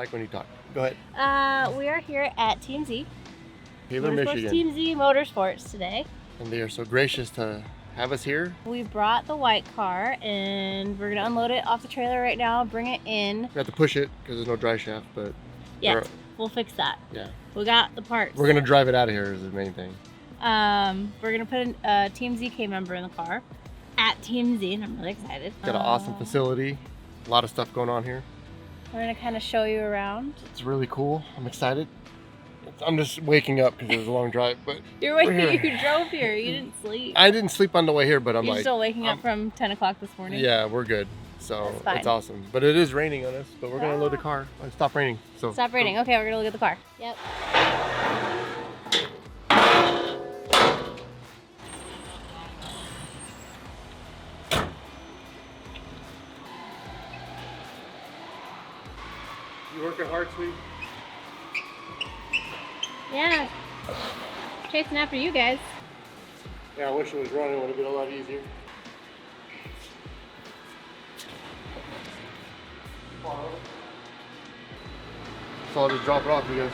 like when you talk. Go ahead. We are here at Team Z Motorsports, Michigan. Team Z Motorsports today. And they are so gracious to have us here. We brought the white car and we're gonna unload it off the trailer right now, bring it in. We have to push it because there's no dry shaft, but yeah, we'll fix that. Yeah. We got the parts. We're gonna drive it out of here is the main thing. We're gonna put a Team Z K-Member in the car at Team Z, and I'm really excited. Got an awesome facility, a lot of stuff going on here. We're gonna kind of show you around. It's really cool. I'm excited. I'm just waking up because it was a long drive, but you're waking. You drove here. You didn't sleep. I didn't sleep on the way here, but I'm You're like still waking up from 10 o'clock this morning. Yeah, we're good. So it's awesome. But it is raining on us. But we're gonna load the car. Stop raining. So stop raining. Okay, we're gonna look at the car. Yep. You working hard, sweet? Yeah. Chasing after you guys. Yeah, I wish it was running. It would have been a lot easier. So I'll just drop it off, you guys.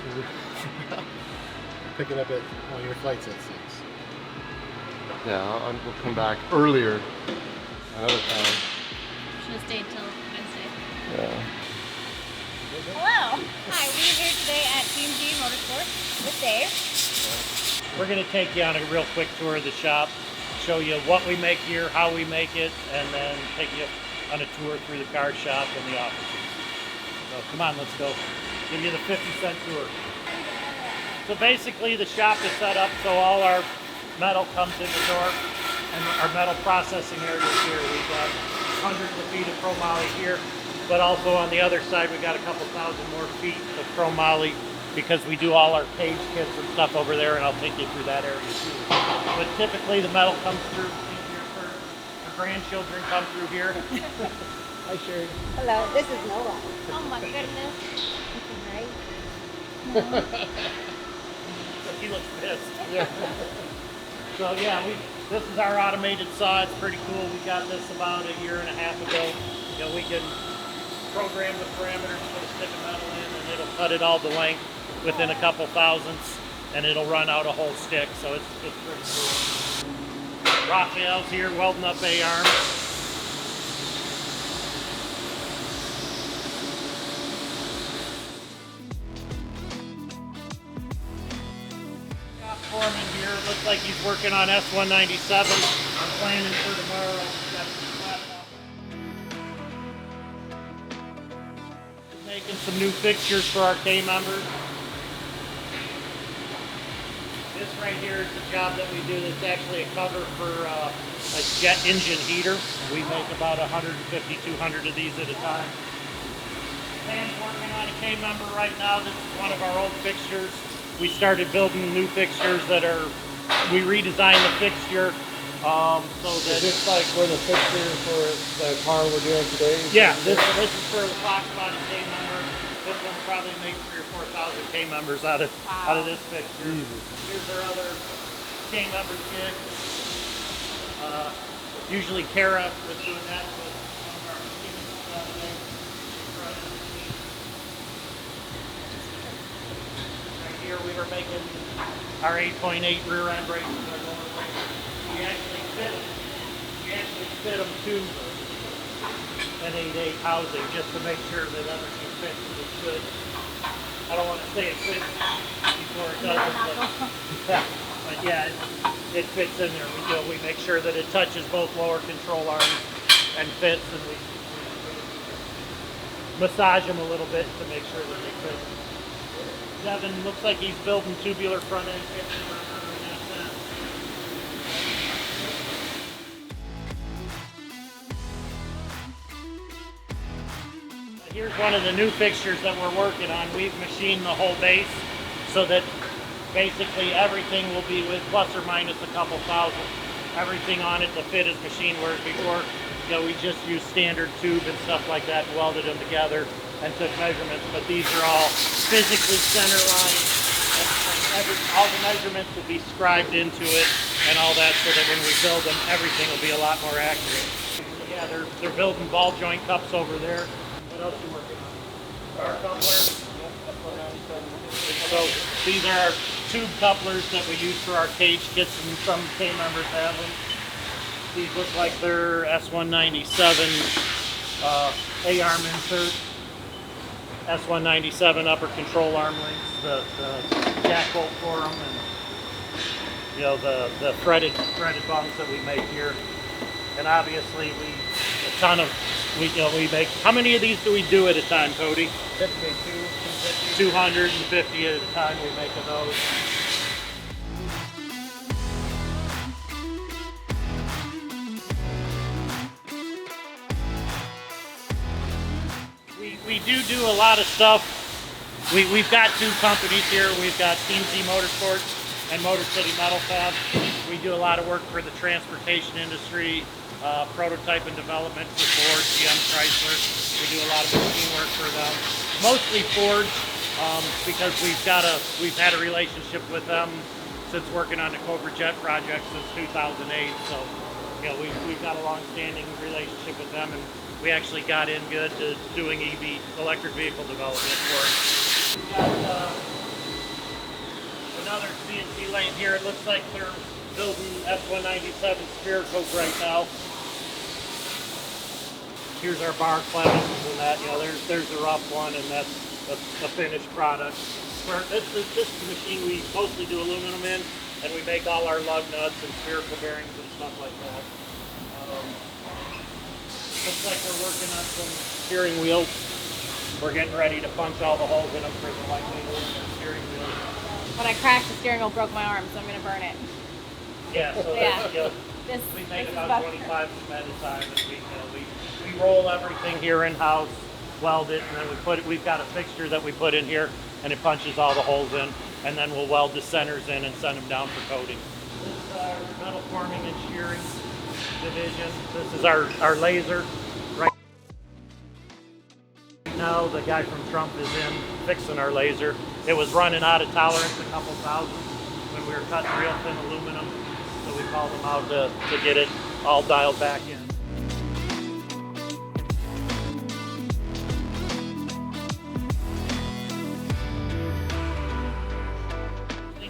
Picking up at, well, your flight's at 6. Yeah, we'll come back earlier another time. Should have stayed till Wednesday. Yeah. Hello. Hi, we're here today at Team Z Motorsports with Dave. We're going to take you on a real quick tour of the shop, show you what we make here, how we make it, and then take you on a tour through the car shop and the offices. So come on, let's go. Give you the 50-cent tour. So basically the shop is set up so all our metal comes in the door, and our metal processing area is here. We've got hundreds of feet of chromoly here, but also on the other side we've got a couple thousand more feet of chromoly because we do all our cage kits and stuff over there, and I'll take you through that area too. But typically the metal comes through here first. Our grandchildren come through here. Hi, Sherry. Hello, this is Noah. Oh my goodness. Right? He looks pissed. Yeah. So yeah, this is our automated saw. It's pretty cool. We got this about a year and a half ago. You know, we can program the parameters, put a stick of metal in, and it'll cut it all the length within a couple thousandths, and it'll run out a whole stick. So it's pretty cool. Raphael's here welding up A-arms. Foreman here. Looks like he's working on S197. I'm planning for tomorrow. Making some new fixtures for our K-members. This right here is the job that we do. That's actually a cover for a jet engine heater. We make about 150, 200 of these at a time. Sam's working on a K-member right now. This is one of our old fixtures. We started building new fixtures that are, we redesigned the fixture so that... Is this like for the fixture for the car we're doing today? Yeah, this is for the Fox body K-member. This one probably makes 3,000 or 4,000 K-members out of this fixture. Here's our other K-member kit. Usually Kara was doing that with some of our machines. Here we were making our 8.8 rear end brakes with our lower brakes. We actually fit them to an 8.8 housing just to make sure that everything fits as it should. I don't want to say it fits before it doesn't, but yeah, it fits in there. We make sure that it touches both lower control arms and fits, and we massage them a little bit to make sure that they fit. Devin looks like he's building tubular front end kits. Here's one of the new fixtures that we're working on. We've machined the whole base so that basically everything will be with plus or minus a couple thousand. Everything on it, the fit is machined, whereas before, you know, we just used standard tube and stuff like that and welded them together and took measurements, but these are all physically center lined, and all the measurements will be scribed into it and all that, so that when we build them, everything will be a lot more accurate. So yeah, they're building ball joint cups over there. What else are you working on? Car coupler. So these are our tube couplers that we use for our cage kits, and some K-members have them. These look like they're S197 A-arm insert, S197 upper control arm links, the jack bolt for them, and you know the threaded bungs that we make here. And obviously we make. How many of these do we do at a time, Cody? Typically 250 at a time we make of those. We do a lot of stuff. We've got two companies here. We've got Team Z Motorsports and Motor City Metal Fab. We do a lot of work for the transportation industry, prototype and development for Ford, GM, Chrysler. We do a lot of machine work for them. Mostly Ford, because we've had a relationship with them since working on the Cobra Jet project since 2008. So, you know, we've got a long-standing relationship with them, and we actually got in good to doing EV, electric vehicle development for it. We've got another CNC lathe here. It looks like they're building S197 sphericals right now. Here's our bar clemenses and that. You know, there's a rough one, and that's a finished product. This machine we mostly do aluminum in, and we make all our lug nuts and spherical bearings and stuff like that. Looks like we're working on some steering wheels. We're getting ready to punch all the holes in them for the lightweight steering wheel. When I crashed, the steering wheel broke my arm, so I'm going to burn it. Yeah, so Yeah. You know, we make about 25 of them at a time, and we roll everything here in-house, weld it, and then we've got a fixture that we put in here, and it punches all the holes in, and then we'll weld the centers in and send them down for coating. This is our metal forming and shearing division. This is our laser. Right now, the guy from Trump is in fixing our laser. It was running out of tolerance, a couple thousand, when we were cutting real thin aluminum. So we called them out to get it all dialed back in.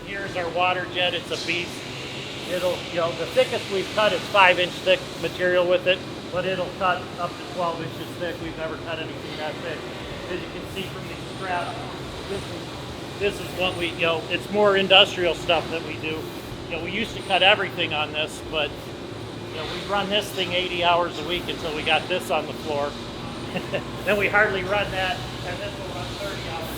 Here is our water jet. It's a beast. It'll, you know, the thickest we've cut is 5-inch thick material with it, but it'll cut up to 12 inches thick. We've never cut anything that thick. As you can see from these straps, this is what we, you know, it's more industrial stuff that we do. You know, we used to cut everything on this, but you know, we run this thing 80 hours a week until we got this on the floor. Then we hardly run that, and this will run 30 hours.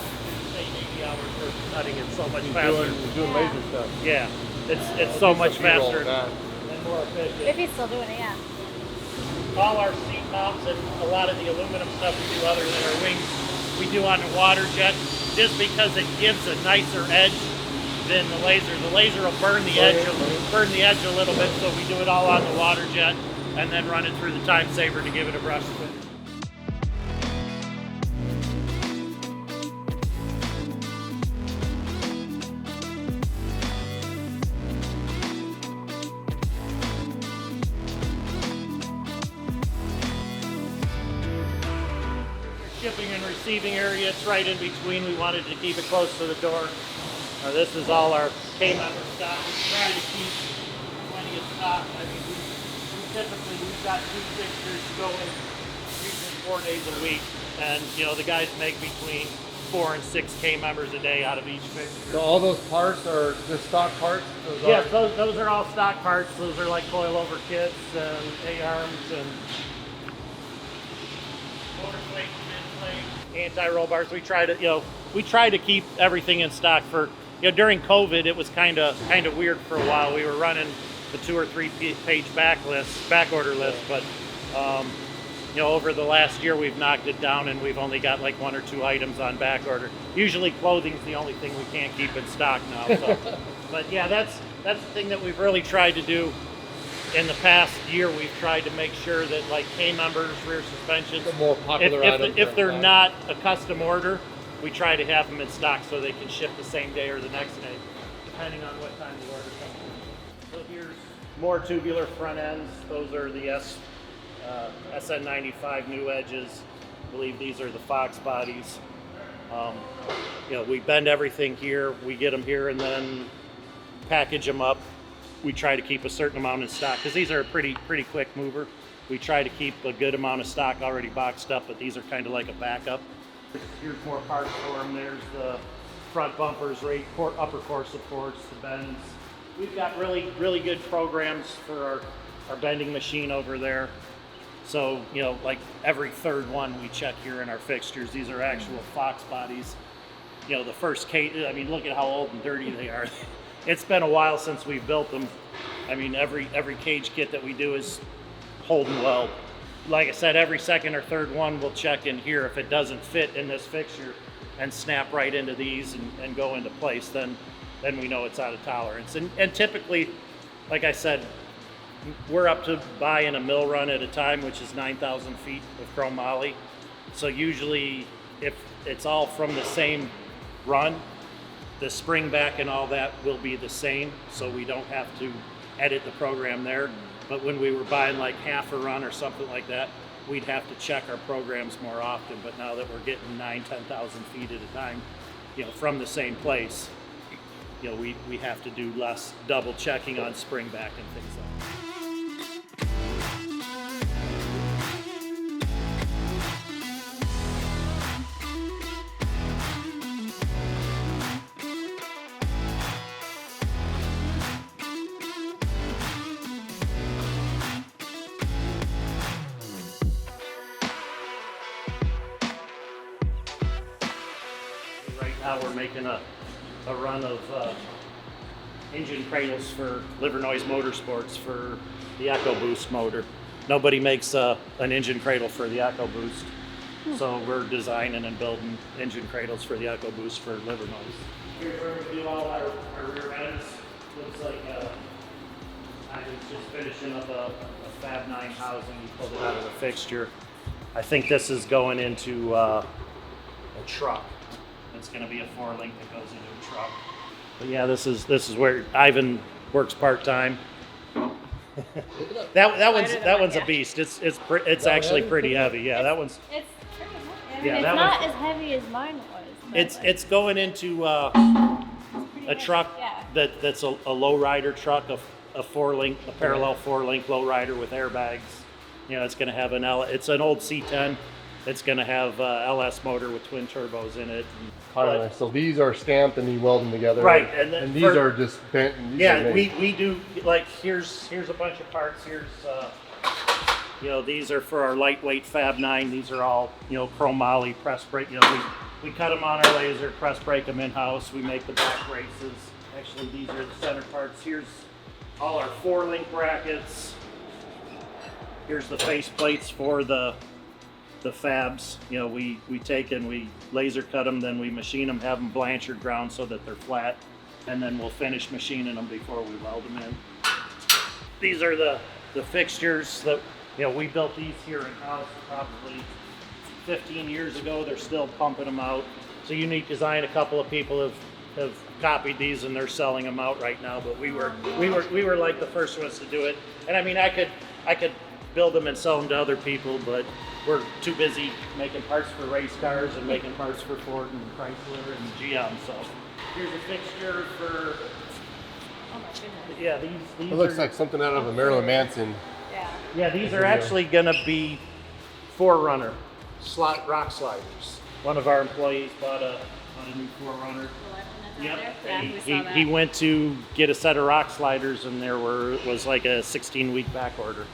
Say 80 hours for cutting it so much faster. Doing laser stuff. Yeah. It's so much faster and more efficient. If he's still doing it, yeah. All our seat mounts and a lot of the aluminum stuff we do other than our wings, we do on the water jet, just because it gives a nicer edge than the laser. The laser will burn the edge a little bit, so we do it all on the water jet and then run it through the time saver to give it a brush finish. Shipping and receiving area, it's right in between. We wanted to keep it close to the door. This is all our K-member stock. We try to keep plenty of stock. I mean, we've got 2 fixtures going usually 4 days a week, and you know the guys make between 4 and 6 K-members a day out of each fixture. So all those parts are the stock parts? Yes, those are all stock parts. Those are like coilover kits and A-arms and motor plates, mid plates, anti-roll bars. We try to keep everything in stock for, you know, during COVID it was kind of weird for a while. We were running the 2 or 3 page back order list, but you know, over the last year we've knocked it down and we've only got like 1 or 2 items on back order. Usually clothing's the only thing we can't keep in stock now. So. But yeah, that's the thing that we've really tried to do. In the past year, we've tried to make sure that like K-members, rear suspensions, the more popular items if they're not a custom order, we try to have them in stock so they can ship the same day or the next day, depending on what time the order comes in. So here's more tubular front ends. Those are the SN95 new edges. I believe these are the Fox bodies. You know, we bend everything here, we get them here, and then package them up. We try to keep a certain amount in stock because these are a pretty quick mover. We try to keep a good amount of stock already boxed up, but these are kind of like a backup. Here's more parts for them. There's the front bumpers, upper core supports, the bends. We've got really good programs for our bending machine over there. So, you know, like every third one we check here in our fixtures. These are actual Fox bodies. You know, the first cage, I mean, look at how old and dirty they are. It's been a while since we've built them. I mean, every cage kit that we do is holding well. Like I said, every second or third one we'll check in here. If it doesn't fit in this fixture and snap right into these and go into place, then we know it's out of tolerance. And typically, like I said, we're up to buying a mill run at a time, which is 9,000 feet of chromoly. So usually, if it's all from the same run, the spring back and all that will be the same, so we don't have to edit the program there. But when we were buying like half a run or something like that, we'd have to check our programs more often. But now that we're getting 10,000 feet at a time, you know, from the same place, you know, we have to do less double checking on spring back and things like that. Now we're making a run of engine cradles for Livernois Motorsports for the EcoBoost motor. Nobody makes an engine cradle for the EcoBoost, so we're designing and building engine cradles for the EcoBoost for Livernois. Here's where we do all our rear ends. Looks like I was just finishing up a Fab 9 housing. We pulled it out of the fixture. I think this is going into a truck. It's going to be a 4-link that goes into a truck. But yeah, this is where Ivan works part-time. that one's a beast. It's actually pretty heavy. Yeah, that one's. It's pretty heavy. I mean, Yeah, it's that not as heavy as mine was. It's going into a truck that's a lowrider truck, a 4-link, a parallel 4-link lowrider with airbags. You know, it's going to have it's an old C10. It's going to have LS motor with twin turbos in it. So these are stamped and you weld them together. Right, and these are just bent. And these are made. we do, like, here's a bunch of parts. Here's, you know, these are for our lightweight Fab 9. These are all, you know, chromoly press brake. You know, we cut them on our laser, press brake them in-house. We make the back braces. Actually, these are the center parts. Here's all our 4-link brackets. Here's the face plates for the Fabs. You know, we take and we laser cut them, then we machine them, have them blanched ground so that they're flat, and then we'll finish machining them before we weld them in. These are the fixtures that, you know, we built these here in house probably 15 years ago. They're still pumping them out. It's a unique design. A couple of people have copied these and they're selling them out right now, but we were like the first ones to do it. And I mean, I could build them and sell them to other people, but we're too busy making parts for race cars and making parts for Ford and Chrysler and GM. So here's a fixture for. Oh my goodness. Yeah, these It looks like something out of a Marilyn Manson. Yeah. Yeah, these are actually going to be 4Runner rock sliders. One of our employees bought a new 4Runner. Yep. And he went to get a set of rock sliders, and there was like a 16-week back order.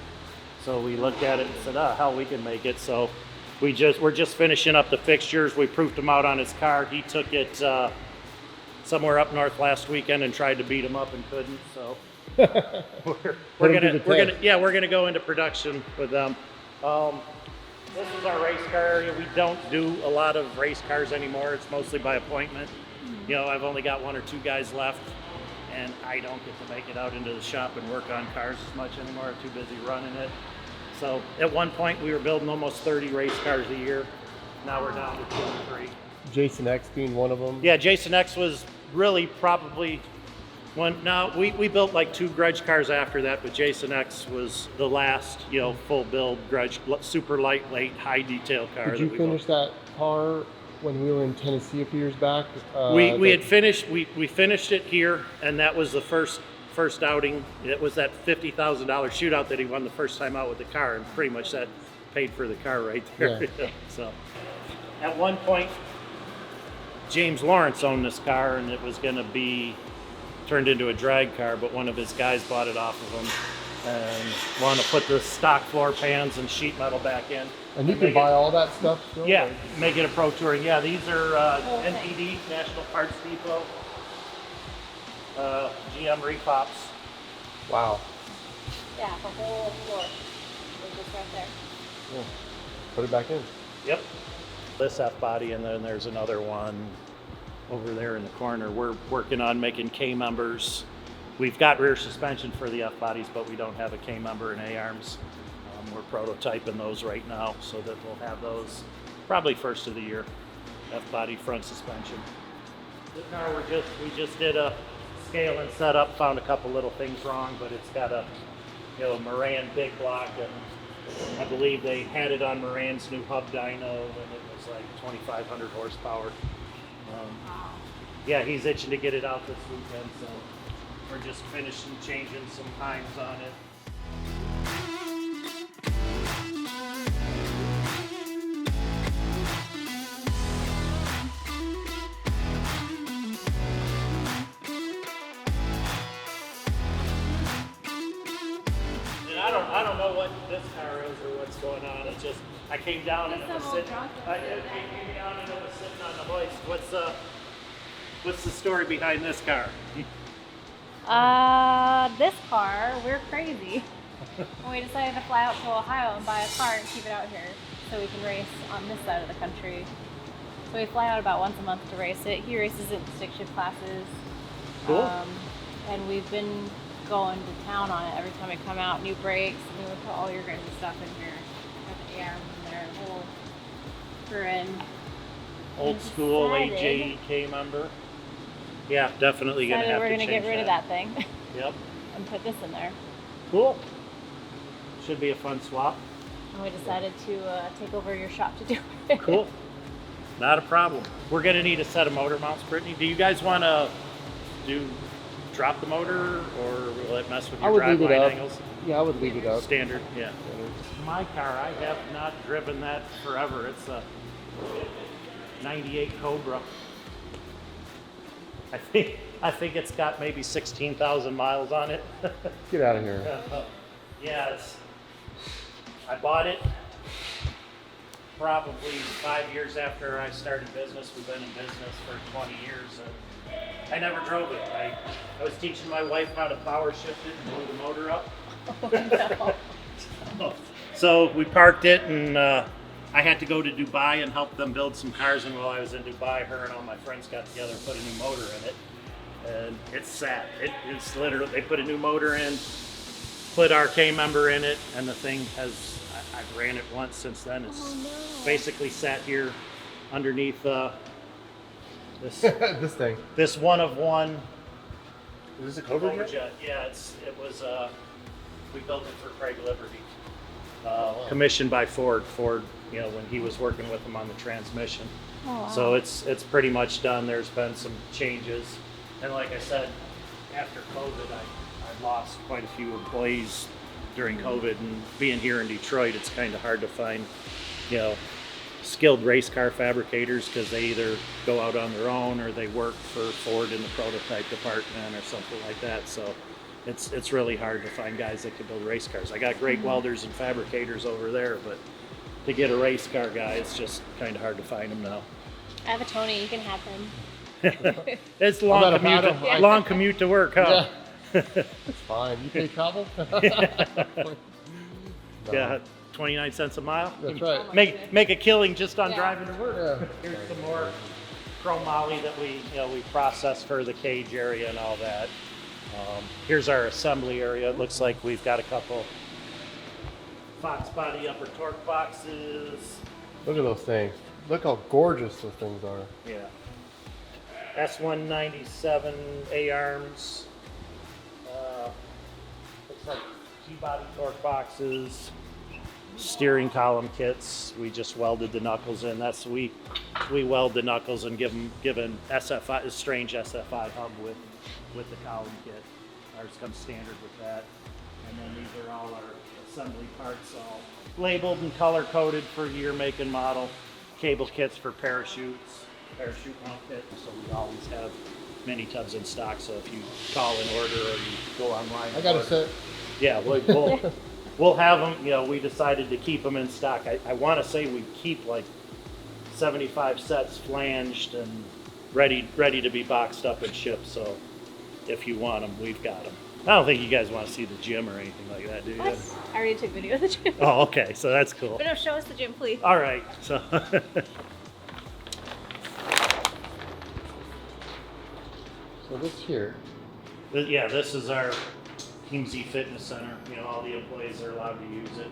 So we looked at it and said, "Oh, hell, we can make it." So we're just finishing up the fixtures. We proofed them out on his car. He took it somewhere up north last weekend and tried to beat him up and couldn't. So we're gonna go into production with them. This is our race car area. We don't do a lot of race cars anymore. It's mostly by appointment. You know, I've only got 1 or 2 guys left, and I don't get to make it out into the shop and work on cars as much anymore. I'm too busy running it. So at one point we were building almost 30 race cars a year. Now we're down to 2 or 3. Jason X being one of them. Yeah, Jason X was really probably one. Now we built like 2 grudge cars after that, but Jason X was the last, you know, full build grudge, super lightweight, high detail car. Did you finish that car when we were in Tennessee a few years back. We had finished. We finished it here, and that was the first outing. It was that $50,000 shootout that he won the first time out with the car, and pretty much that paid for the car right there. Yeah. So, at one point, James Lawrence owned this car, and it was going to be turned into a drag car, but one of his guys bought it off of him and wanted to put the stock floor pans and sheet metal back in. And you can buy all that stuff still? Yeah, make it a pro touring. Yeah, these are NPD, National Parts Depot, GM repops. Wow. Yeah, the whole floor. It's just right there. Yeah. Put it back in. Yep. This F body, and then there's another one over there in the corner. We're working on making K-members. We've got rear suspension for the F bodies, but we don't have a K-member and A-arms. We're prototyping those right now, so that we'll have those probably first of the year. F-body front suspension. This car we just did a scale and setup. Found a couple little things wrong, but it's got a Moran big block, and I believe they had it on Moran's new hub dyno, and it was like 2,500 horsepower. Yeah, he's itching to get it out this weekend, so we're just finishing changing some times on it. I don't know what this car is or what's going on. It's just I came down and it was sitting. I came down and it was sitting on the hoist. What's the story behind this car? This car, we're crazy. And we decided to fly out to Ohio and buy a car and keep it out here so we can race on this side of the country. So we fly out about once a month to race it. He races in stick shift classes. Cool. And we've been going to town on it every time we come out. New brakes. We would put all your guys' stuff in here. Got the ARM in there. The whole we're in. Old school decided- AJK member. Yeah, definitely gonna have We're to gonna change get rid of that thing Yep. and put this in there. Cool. Should be a fun swap. And we decided to take over your shop to do it. Cool. Not a problem. We're gonna need a set of motor mounts, Brittany. Do you guys want to drop the motor, or will it mess with I your would leave it driveline up. angles? Yeah, I would leave it up. Standard, yeah. My car, I have not driven that forever. It's a 98 Cobra. I think it's got maybe 16,000 miles on it. Get out of here. Yeah, I bought it probably 5 years after I started business. We've been in business for 20 years, and I never drove it. I was teaching my wife how to power shift it and blow the motor up. Oh, no. So we parked it, and I had to go to Dubai and help them build some cars. And while I was in Dubai, her and all my friends got together and put a new motor in it. And it's sat. It's literally, they put a new motor in, put our K-member in it, and the thing has, I've ran it once since then. It's basically sat here underneath this This thing. this one of one. Is this a Cobra jet? Jet. Yeah, it was. We built it for Craig Liberty, commissioned by Ford. Ford, when he was working with him on the transmission. Oh, wow. So it's pretty much done. There's been some changes, and like I said, after COVID, I lost quite a few employees during COVID, and being here in Detroit, it's kind of hard to find, skilled race car fabricators, because they either go out on their own or they work for Ford in the prototype department or something like that. So it's really hard to find guys that can build race cars. I got great welders and fabricators over there, but to get a race car guy, it's just kind of hard to find them now. I have a Tony. You can have him. It's a About a long commute to work, huh? Yeah. It's fine. You pay travel? Yeah, 29 cents a mile. That's right. Make a killing just on Yeah. driving to work. Yeah. Here's some more chromoly that we process for the cage area and all that. Here's our assembly area. It looks like we've got a couple Fox body upper torque boxes. Look at those things. Look how gorgeous those things are. Yeah. S197 A-arms. Looks like G-body torque boxes. steering column kits. We just welded the knuckles in. We weld the knuckles and give an SFI, a strange SFI hub with the column kit. Ours comes standard with that. And then these are all our assembly parts, all labeled and color coded for year, make, and model. Cable kits for parachutes, parachute mount kit. So we always have mini tubs in stock. So if you call in order or you go online, I got a set. yeah, we'll have them. You know, we decided to keep them in stock. I want to say we keep like 75 sets flanged and ready to be boxed up and shipped. So if you want them, we've got them. I don't think you guys want to see the gym or anything like that, do you? What? I already took video of the gym. Oh, okay, so that's cool. But no, show us the gym, please. All right, so. So this here. Yeah, this is our Team Z Fitness Center. You know, all the employees are allowed to use it.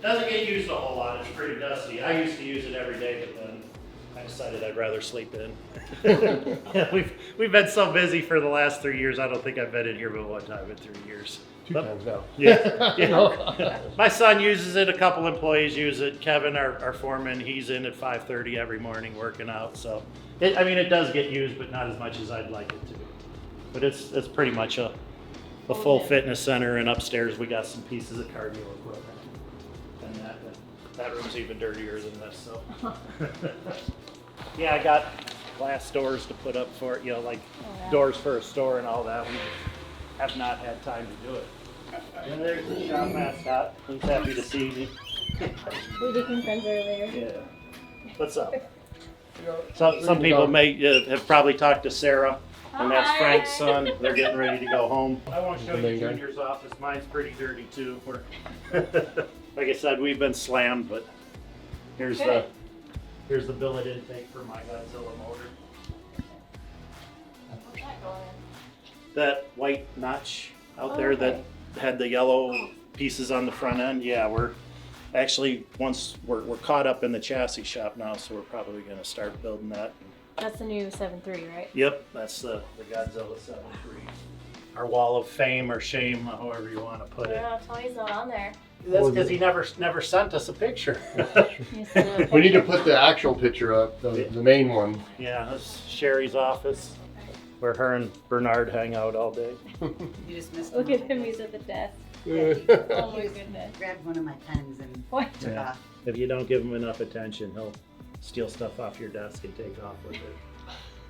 Doesn't get used a whole lot. It's pretty dusty. I used to use it every day, but then I decided I'd rather sleep in. Yeah, we've been so busy for the last 3 years. I don't think I've been in here but one time in 3 years. Two times now. Yeah. My son uses it. A couple employees use it. Kevin, our foreman, he's in at 5:30 every morning working out. So, it does get used, but not as much as I'd like it to. But it's pretty much a full fitness center, and upstairs we got some pieces of cardio equipment. And that room's even dirtier than this. So, yeah, I got glass doors to put up for it. You know, like doors for a store and all that. We just have not had time to do it. And there's the shop mascot. He's happy to see me. We became friends earlier. Yeah. What's up? Some people may have probably talked to Sarah, and that's Frank's son. They're getting ready to go home. I won't show you Junior's office. Mine's pretty dirty too. Like I said, we've been slammed, but here's the billet intake for my Godzilla motor. What's that going in? That white notch out there that had the yellow pieces on the front end. Yeah, we're actually we're caught up in the chassis shop now, so we're probably going to start building that. That's the new 7.3, right? Yep, that's the Godzilla 7.3. Our wall of fame or shame, however you want to put it. Yeah, Tony's not on there. That's because he never sent us a picture. We need to put the actual picture up, the main one. Yeah, that's Sherry's office, where her and Bernard hang out all day. You just missed Look one. at him, he's at the desk. Oh my goodness. Grabbed one of my pens and What? took Yeah. off. If you don't give him enough attention, he'll steal stuff off your desk and take off with it.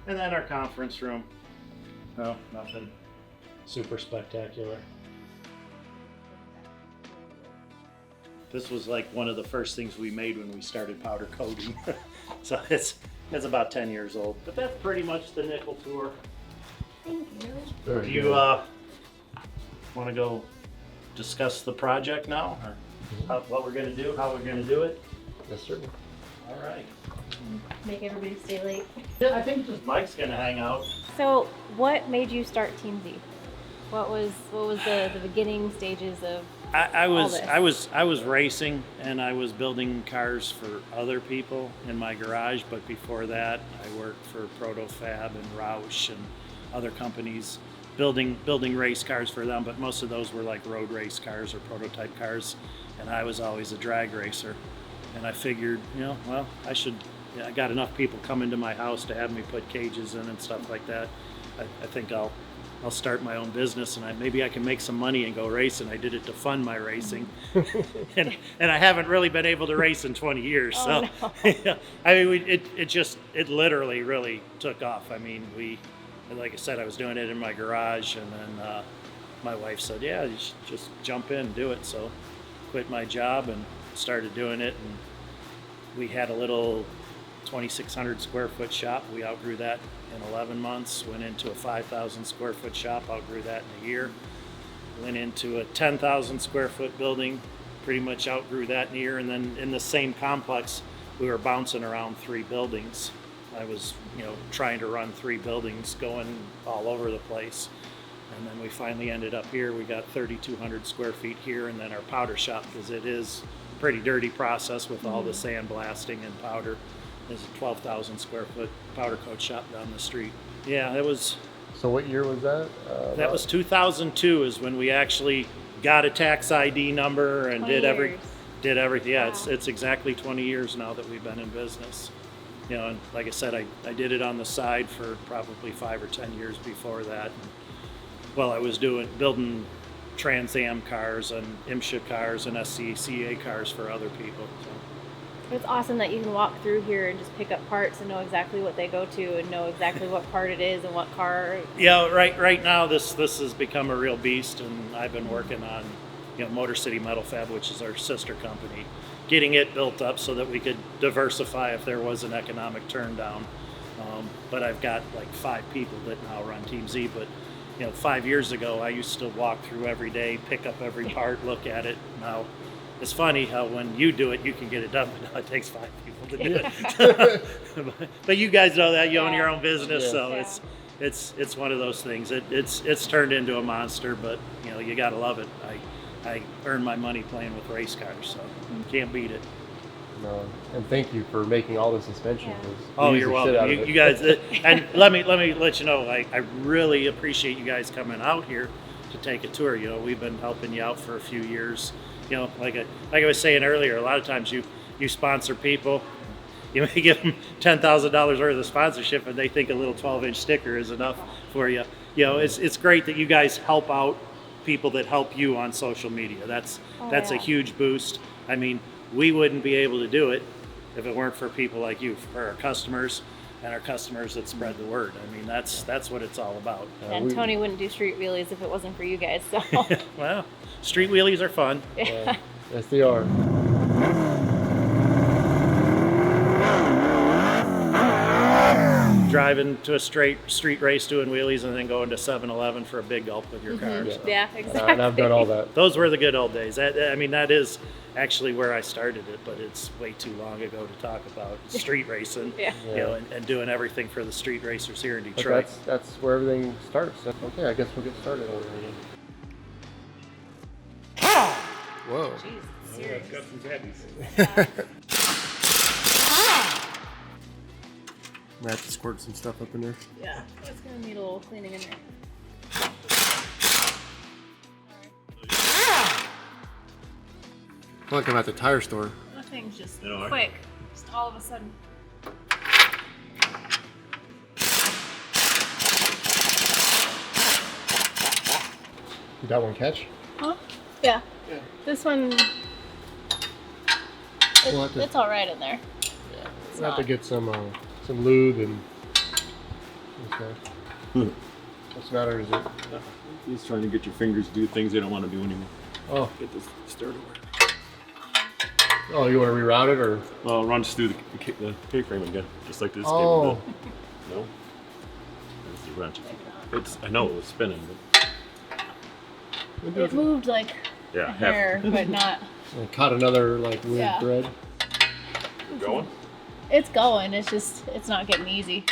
And then our conference room. No, nothing super spectacular. This was like one of the first things we made when we started powder coating. So it's about 10 years old. But that's pretty much the nickel tour. Thank you. Very Do you good. want to go discuss the project now? Or what we're going to do, how we're going to do it? Yes, sir. All right. Make everybody stay late. Yeah, I think just Mike's going to hang out. So, what made you start Team Z? What was the beginning stages of? I this. was racing, and I was building cars for other people in my garage. But before that, I worked for Protofab and Roush and other companies, building race cars for them. But most of those were like road race cars or prototype cars, and I was always a drag racer. And I figured, well, I got enough people coming to my house to have me put cages in and stuff like that. I think I'll start my own business, and maybe I can make some money and go racing. I did it to fund my racing, and I haven't really been able to race in 20 years. So, no. I mean, it literally really took off. I mean, like I said, I was doing it in my garage, and then my wife said, "Yeah, you should just jump in and do it." So, quit my job and started doing it, and we had a little 2,600 square foot shop. We outgrew that in 11 months, went into a 5,000 square foot shop, outgrew that in a year, went into a 10,000 square foot building, pretty much outgrew that in a year, and then in the same complex, we were bouncing around 3 buildings. I was, trying to run 3 buildings going all over the place. And then we finally ended up here. We got 3,200 square feet here, and then our powder shop, because it is a pretty dirty process with all the sandblasting and powder. There's a 12,000 square foot powder coat shop down the street. Yeah, it was. So what year was that? That was 2002 is when we actually got a tax ID number and 20 did years. everything. Yeah, Wow. it's exactly 20 years now that we've been in business. And like I said, I did it on the side for probably 5 or 10 years before that. Well, I was building Trans Am cars and IMSHA cars and SCCA cars for other people. So. It's awesome that you can walk through here and just pick up parts and know exactly what they go to and know exactly what part it is and what car. Yeah, right now this has become a real beast, and I've been working on, Motor City Metal Fab, which is our sister company, getting it built up so that we could diversify if there was an economic turn down. But I've got like 5 people that now run Team Z. But 5 years ago, I used to walk through every day, pick up every part, look at it. Now, it's funny how when you do it, you can get it done, but now it takes 5 people to do it. But you guys know that you own your own business, so it's one of those things. It's turned into a monster, but you gotta love it. I earn my money playing with race cars, so can't beat it. No, and thank you for making all the suspension. Yeah. 'cause we Oh, use you're the shit out welcome. of You it. guys, and let me let you know, I really appreciate you guys coming out here to take a tour. We've been helping you out for a few years. Like I was saying earlier, a lot of times you sponsor people, you may give them $10,000 worth of sponsorship, and they think a little 12-inch sticker is enough for you. It's great that you guys help out people that help you on social media. That's a huge boost. I mean, we wouldn't be able to do it if it weren't for people like you, for our customers and our customers that spread the word. I mean, that's what it's all about. And Tony wouldn't do street wheelies if it wasn't for you guys. So Well, street wheelies are fun. yeah. Yes, they are. Driving to a street race doing wheelies and then going to 7-Eleven for a big gulp with your car. So. Yeah, exactly. And I've done all that. Those were the good old days. That is actually where I started it, but it's way too long ago to talk about street racing. Yeah. And doing everything for the street racers here in But Detroit. that's where everything starts. Okay, I guess we'll get started over here. Whoa. Jeez, serious. Got some tabbies. I have to squirt some stuff up in there. Yeah, it's gonna need a little cleaning in there. I feel like I'm at the tire store. Nothing's just quick. Just all of a sudden. Did that one catch? Huh? Yeah. Yeah. This one, We'll have to- it's all right in there. Yeah. It's We'll have to not. get some lube and. Okay. What's the matter? Is it? He's trying to get your fingers to do things they don't want to do anymore. Oh. Get this stir to work. Oh, you want to reroute it or? Well, it runs through the K-frame again, just like this Oh. cable did. No? There's the wrench. I know it was spinning, but It moved like yeah, a hair, but not. I caught another like weird Yeah. thread. going. It's going. It's just, it's not getting easy.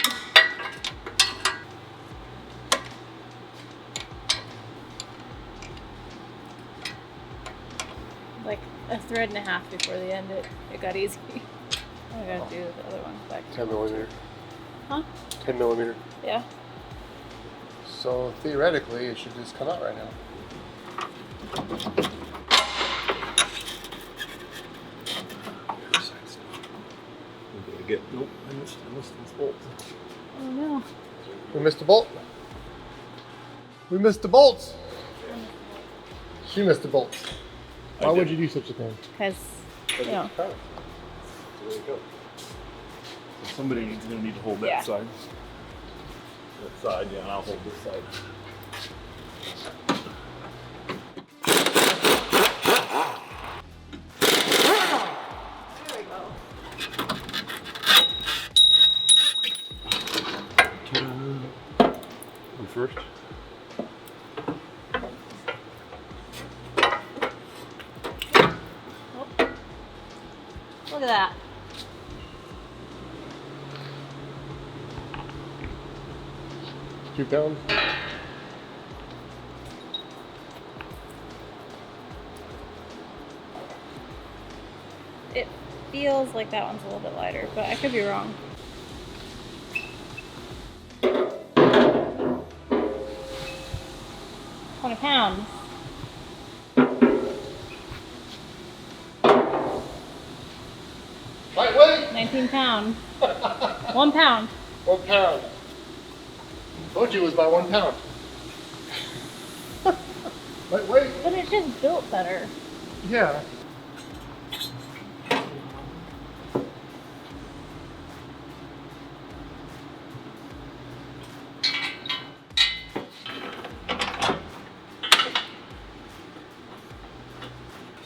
Like a thread and a half before the end, it got easy. I gotta do the other one back. 10 millimeter. Huh? 10 millimeter. Yeah. So theoretically, it should just come out right now. Nope, I missed this bolt. Oh no. We missed a bolt. We missed the bolts. She missed the bolts. Why would you do such a thing? Because, you know. There you go. So somebody's gonna need to hold that Yeah. side. That side, yeah, and I'll hold this side. There we go. You first. Look at that. 2 pounds. It feels like that one's a little bit lighter, but I could be wrong. £20. Lightweight. 19 pounds. 1 pound. 1 pound. Told you it was by 1 pound. Lightweight. But it's just built better. Yeah.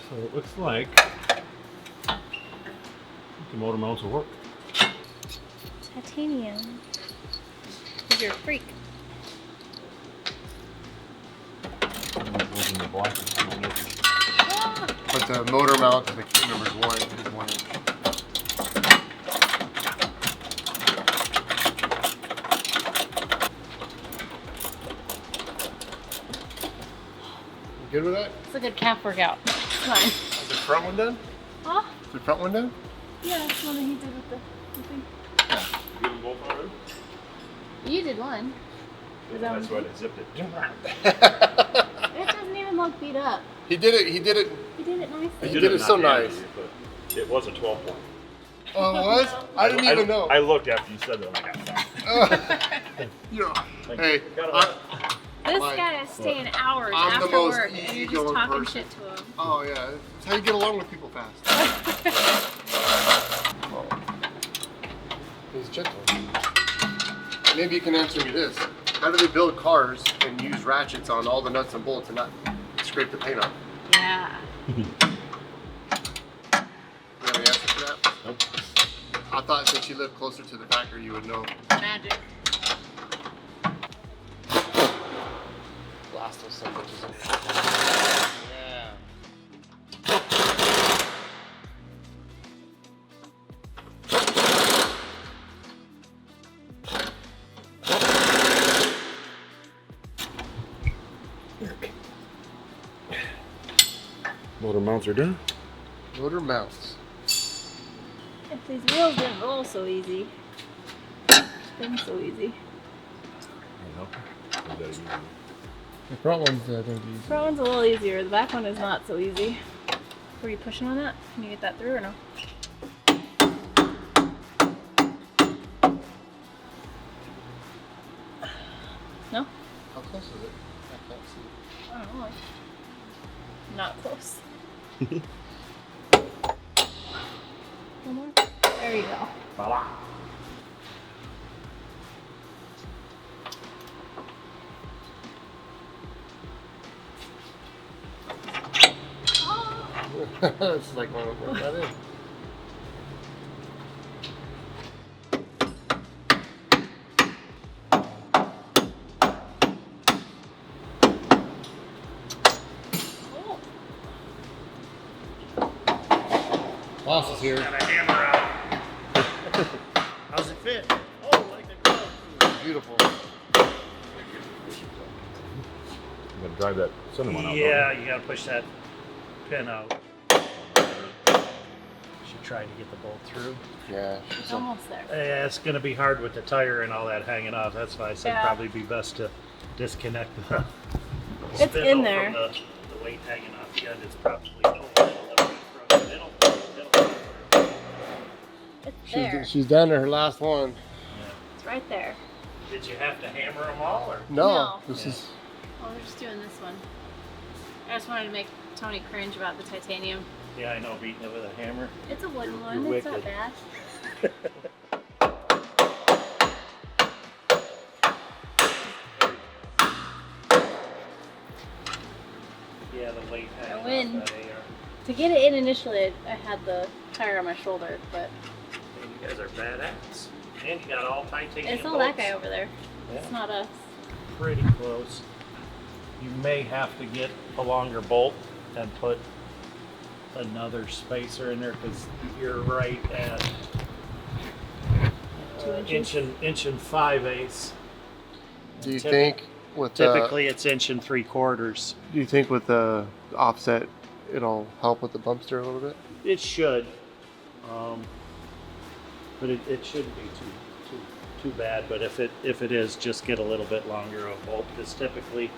So it looks like the motor mounts will work. Titanium. Because you're a freak. Wasn't the black one. But the motor mount, the K-Member's is 1 inch. You good with that? It's a good calf workout. It's fine. Is the front one done? Huh? Is the front one done? Yeah, that's one that he did with the thing. You get them both already? You did one. Is that That's one? why they zipped it. It doesn't even look beat up. He did it nicely. He He did it so nice. But it was a 12 point. Oh, it was? I didn't even know. I looked after you said that. I'm like, Yeah. Hey, This Like, guy is staying hours I'm the after most work and you're just easygoing talking person. shit to him. oh yeah, that's how you get along with people fast. Oh. He's gentle. Maybe you can answer me this. How do they build cars and use ratchets on all the nuts and bolts and not scrape the paint off? Yeah. You have an answer for that? Nope. I thought since you live closer to the factory you would know. Magic. Blast those some bitches in here. motor mounts are done. Yeah. Motor mounts. If these wheels didn't roll so easy. Spin so easy. The front one's I think easy. Front one's a little easier. The back one is not so easy. Were you pushing on that? Can you get that through or no? No? How close is it? I can't see. I don't know. Not close. One more. There you go. Voila. It's like one of them. That is. Boss is here. Got a hammer out. How's it fit? Oh, like a glove. Beautiful. You gotta drive that center one out. Yeah, you gotta push that pin out. She tried to get the bolt through. Yeah. It's almost there. Yeah, it's gonna be hard with the tire and all that hanging off. That's why I said Yeah. probably be best to disconnect the It's spindle in there. from the weight hanging off the end. It's probably a little bit from the middle. It's there. She's down to her last one. It's right there. Did you have to hammer them all, or? No, No. this is. Oh, we're just doing this one. I just wanted to make Tony cringe about the titanium. Yeah, I know, beating it with a hammer. It's a wooden one. You're It's not wicked. bad. Yeah, the weight hanging win. off that AR. To get it in initially, I had the tire on my shoulder, but Hey, you guys are badass. And you got all titanium it's all that bolts. guy over there. Yeah. It's not us. Pretty close. You may have to get a longer bolt and put another spacer in there because you're right at 2 inches. inch and 5/8. Do you think with Typically, it's 1 3/4. do you think with the offset it'll help with the bumster a little bit? It should, but it shouldn't be too bad. But if it is, just get a little bit longer of bolt, because typically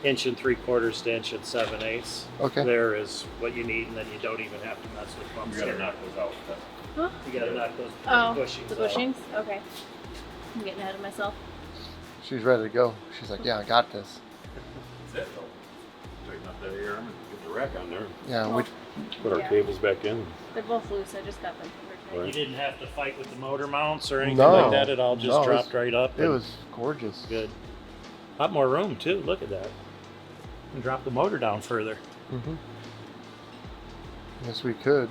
1 3/4 to 1 7/8. Okay. There is what you need, and then you don't even have to mess with bumps. You gotta knock those out. Huh? You gotta knock those Oh, bushings the out. bushings? Okay. I'm getting ahead of myself. She's ready to go. She's like, yeah, I got this. That's it though. Tighten up that air arm and get the rack on there. Yeah, Well, Put our Yeah. cables back in. They're both loose. I just got them finger You tight. didn't have to fight with the motor mounts or anything No. like that. It all just No, dropped right up. it and was gorgeous. good. Lot more room too. Look at that. And drop the motor down further. Mm-hmm. Yes, we could.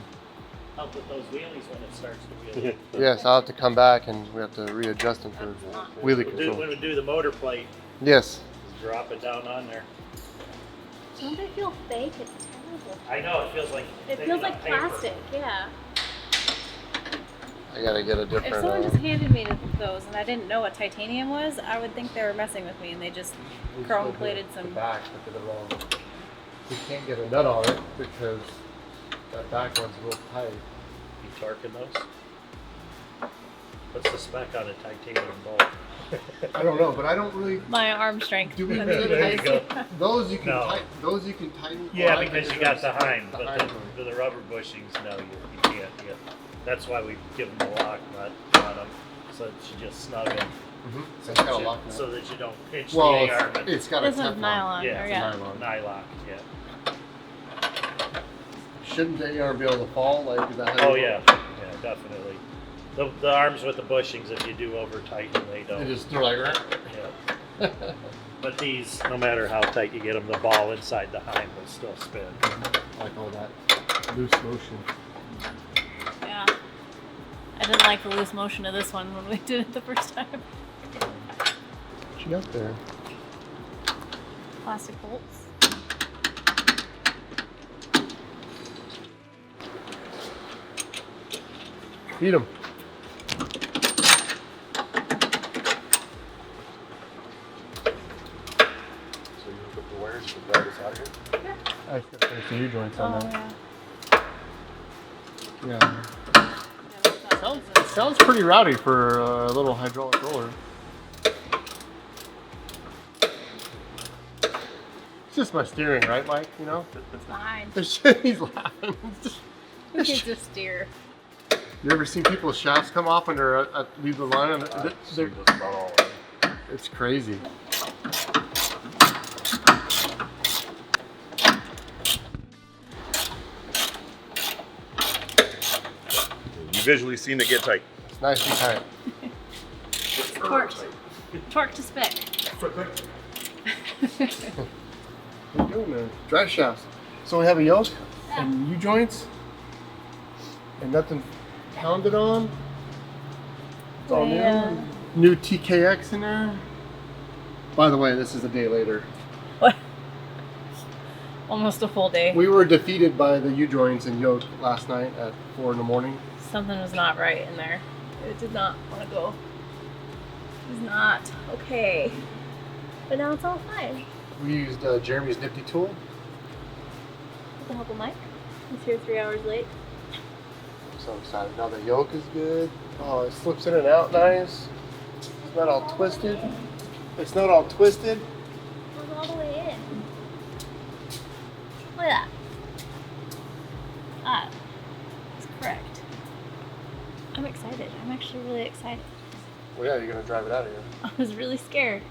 Help with those wheelies when it starts to wheel. Yes, I'll have to come back and we have to readjust them for wheelie When control. we do the motor plate, Yes. just drop it down on there. Don't they feel fake? It's terrible. I know, it feels like It feels like plastic. Yeah. I gotta get a If different. someone just handed me those and I didn't know what titanium was, I would think they were messing with me and they just chrome plated the some. back, but they're wrong. You can't get a nut on it because that back one's real tight. You torquing those? What's the spec on a titanium bolt? I don't know, but I don't really. My arm strength. Do we That's need what There I you see. go. Those you can No. tighten. Those you can tighten. Yeah, Well, I because think you got those- the hind, the but hind the, one. the rubber bushings, no, you can't. That's why we give them a lock nut on them, so that you just snug them, Mhm. So it's got a lock nut. so that you don't pinch Well, the AR. But it's got This a one's Teflon. nylon. yeah, Or yeah. nylon. nylock, yeah. Shouldn't the AR be able to fall? Like, is that how Oh you yeah, yeah, definitely. The arms with the bushings, if you do over tighten, they They don't. just they're like. Yeah. But these, no matter how tight you get them, the ball inside the hind will still spin. like all that loose motion. Yeah. I didn't like the loose motion of this one when we did it the first time. What you got there? Plastic bolts. Feed them. So you hook up the wires to drive us out of here? I just gotta finish the U joints on Oh that. yeah. Yeah. Yeah, Sounds pretty rowdy for a little hydraulic roller. It's just my steering, right, Mike? You know? Fine. He's laughing. Who gets to steer? You ever seen people's shafts come off when they're leave the line? And I've they're, seen just about all of them. it's crazy. You visually seen it get tight. It's nicely tight. Torqued. Torque to spec. What are you doing there? Drive shafts. So we have a yoke and U joints and nothing pounded on. It's all Yeah. new. New TKX in there. By the way, this is a day later. What? Almost a full day. We were defeated by the U joints and yoke last night at 4 in the morning. Something was not right in there. It did not want to go. It was not okay. But now it's all fine. We used Jeremy's nifty tool. With the help of Mike. He's here 3 hours late. I'm so excited. Now the yoke is good. Oh, it slips in and out nice. It's not all twisted. It's not all twisted. It goes all the way in. Look at that. That is correct. I'm excited. I'm actually really excited. Well, yeah, you're gonna drive it out of here. I was really scared.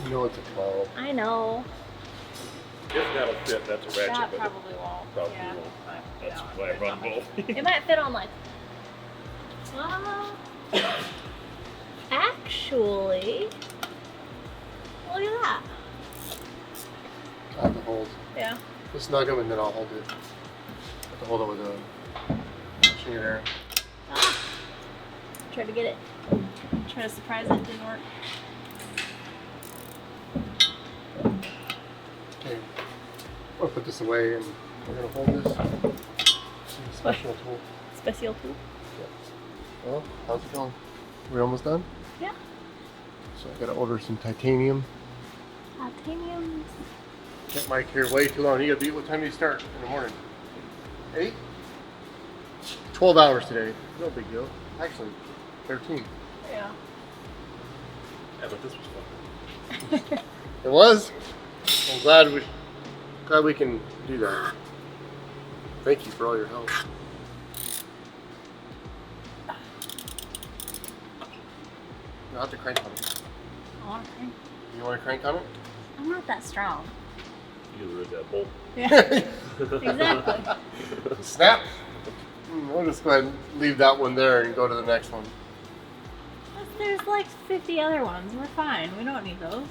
You know it's a 12. I know. If that'll fit, that's a ratchet, That but probably won't. probably Yeah. won't. Might- That's yeah, why I might run not make both. it. It might fit on like. Actually, look at that. I have to hold. Yeah. Just snug them and then I'll hold it. I have to hold it with a string there. Ah. Try to get it. Try to surprise it. Didn't work. Okay. I'll put this away and we're gonna hold this. Special tool. Special tool. Well, how's it going? We almost done? Yeah. So I gotta order some titanium. Titanium. Kept Mike here way too long. You gotta be, what time do you start in the morning? 8? 12 hours today. No big deal. Actually, 13. Yeah. Yeah, but this was fun. It was? I'm glad we can do that. Thank you for all your help. You'll have to crank on it. I want to crank. You want to crank on it? I'm not that strong. You read that bolt. Yeah. Exactly. Snap. We'll just go ahead and leave that one there and go to the next one. There's like 50 other ones. We're fine. We don't need those.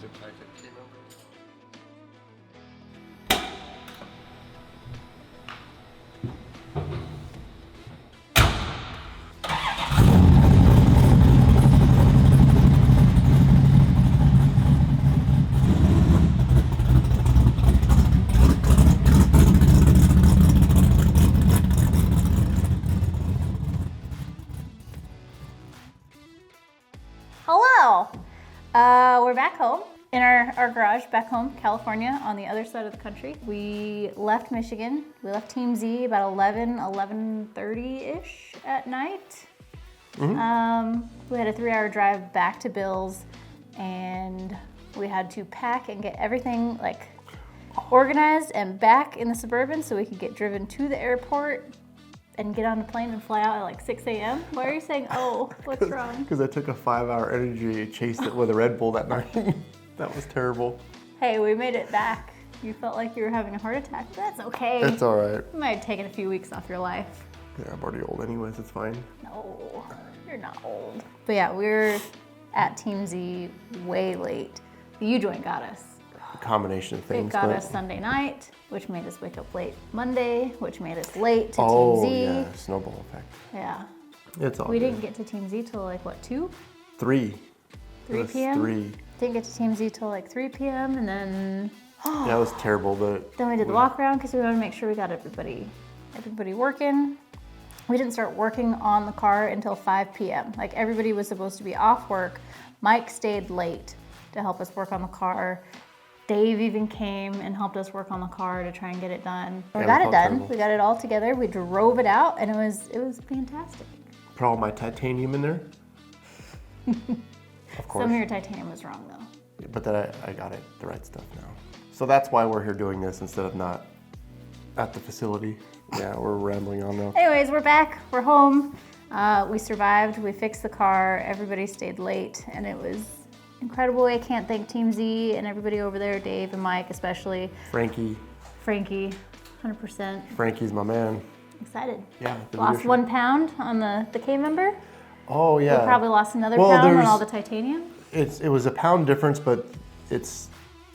Zip tie fit K-Member. Hello. We're back home in our garage back home, California, on the other side of the country. We left Michigan. We left Team Z about 11:30-ish at night. We had a 3-hour drive back to Bill's, and we had to pack and get everything like organized and back in the Suburban so we could get driven to the airport and get on a plane and fly out at like 6 a.m. Why are you saying, oh, what's wrong? Because I took a 5-hour energy chase it with a Red Bull that night. That was terrible. Hey, we made it back. You felt like you were having a heart attack, but that's okay. It's all right. You might have taken a few weeks off your life. Yeah, I'm already old anyways. It's fine. No, you're not old. But yeah, we were at Team Z way late. The U-joint got us. A combination of things. It got but- us Sunday night, which made us wake up late Monday, which made us late to Oh, Team Z. yeah, snowball effect. Yeah. It's all We good. didn't get to Team Z till like what, 2? 3. 3 It was p.m.? 3. Didn't get to Team Z till like 3 p.m. and then Yeah, it was terrible, but we did the walk around because we wanted to make sure we got everybody working. We didn't start working on the car until 5 p.m. Like everybody was supposed to be off work. Mike stayed late to help us work on the car. Dave even came and helped us work on the car to try and get it done. We Yeah, got we it felt done. terrible. We got it all together. We drove it out and it was fantastic. put all my titanium in there. Of course. Some of your titanium was wrong though. But then I got it, the right stuff now. So that's why we're here doing this instead of not at the facility. Yeah, we're rambling on now. Anyways, we're back. We're home. We survived. We fixed the car. Everybody stayed late, and it was incredible. I can't thank Team Z and everybody over there, Dave and Mike especially. Frankie. Frankie, 100%. Frankie's my man. Excited. Yeah. the Lost leadership. 1 pound on the K-Member. Oh, yeah. We probably lost another Well, pound on there's- all the titanium. It was a pound difference, but it's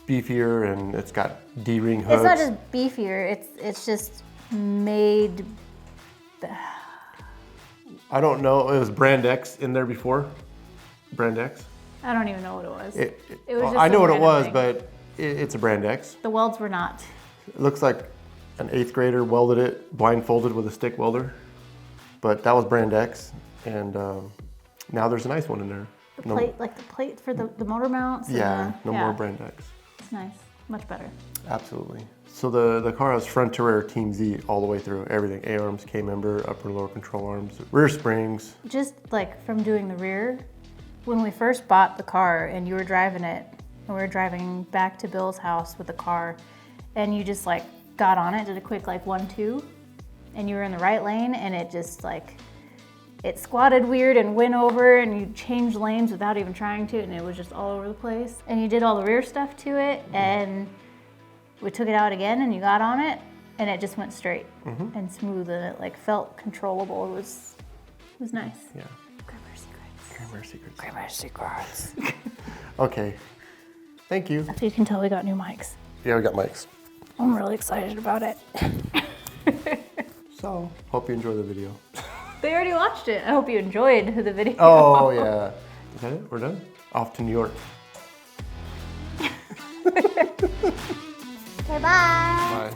beefier and it's got D-ring hooks. It's not just beefier. It's just made. I don't know. It was Brand X in there before. Brand X. I don't even know what it was. It was just I know some what it random was, thing. but it's a Brand X. The welds were not. It looks like an 8th grader welded it blindfolded with a stick welder. But that was Brand X, and now there's a nice one in there. The plate, like the plate for the motor mounts. and Yeah, the- no more Brand X. It's nice. Much better. Absolutely. So the car has front to rear Team Z all the way through, everything. A-arms, K-Member, upper and lower control arms, rear springs. Just like from doing the rear, when we first bought the car and you were driving it, and we were driving back to Bill's house with the car, and you just like got on it, did a quick like 1-2, and you were in the right lane, and it just like, it squatted weird and went over, and you changed lanes without even trying to, and it was just all over the place. And you did all the rear stuff to it, and we took it out again, and you got on it, and it just went straight and smooth, and it like felt controllable. It was nice. Yeah. Grammar secrets. Grammar secrets. Grammar secrets. Okay. Thank you. You can tell we got new mics. Yeah, we got mics. I'm really excited about it. So, hope you enjoy the video. They already watched it. I hope you enjoyed the video. Oh, yeah. Is that it? We're done? Off to New York. Okay, bye. Bye.